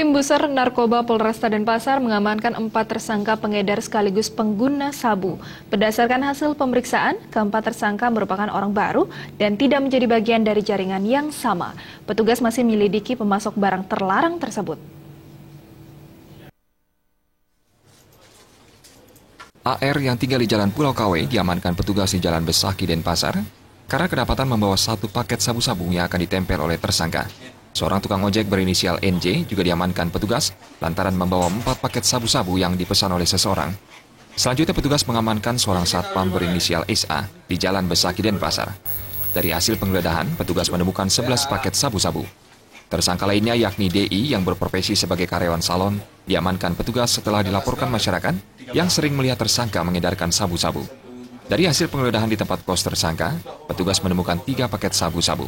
Tim Besar Narkoba Polresta Denpasar mengamankan 4 tersangka pengedar sekaligus pengguna sabu. Berdasarkan hasil pemeriksaan, keempat tersangka merupakan orang baru dan tidak menjadi bagian dari jaringan yang sama. Petugas masih menyelidiki pemasok barang terlarang tersebut. AR yang tinggal di Jalan Pulau Kawe diamankan petugas di Jalan Besaki Denpasar karena kedapatan membawa 1 paket sabu-sabu yang akan ditempel oleh tersangka. Seorang tukang ojek berinisial NJ juga diamankan petugas lantaran membawa 4 paket sabu-sabu yang dipesan oleh seseorang. Selanjutnya petugas mengamankan seorang satpam berinisial SA di Jalan Besaki Denpasar. Dari hasil penggeledahan, petugas menemukan 11 paket sabu-sabu. Tersangka lainnya yakni DI yang berprofesi sebagai karyawan salon diamankan petugas setelah dilaporkan masyarakat yang sering melihat tersangka mengedarkan sabu-sabu. Dari hasil penggeledahan di tempat kos tersangka, petugas menemukan 3 paket sabu-sabu.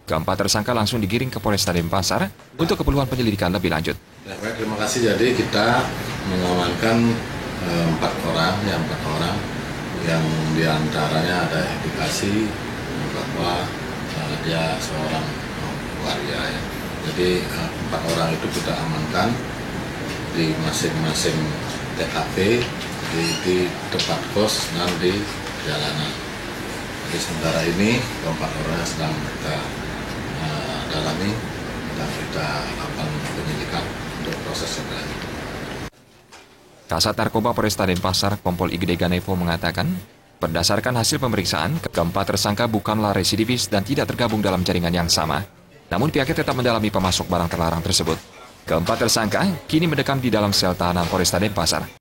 Keempat tersangka langsung digiring ke Polresta Denpasar untuk keperluan penyelidikan lebih lanjut. Terima kasih. Jadi kita mengamankan 4 orang yang diantaranya ada indikasi bahwa dia seorang waria. Ya. Jadi 4 orang itu kita amankan di masing-masing TKP, di tempat kos dan di jalanan. Jadi sementara ini keempat orang sedang kita dalami dan kita lakukan penyidikan untuk proses selanjutnya. Kasat Narkoba Polresta Denpasar, Kompol Igede Ganevo mengatakan, berdasarkan hasil pemeriksaan, keempat tersangka bukanlah residivis dan tidak tergabung dalam jaringan yang sama. Namun pihaknya tetap mendalami pemasok barang terlarang tersebut. Keempat tersangka kini mendekam di dalam sel tahanan Polresta Denpasar.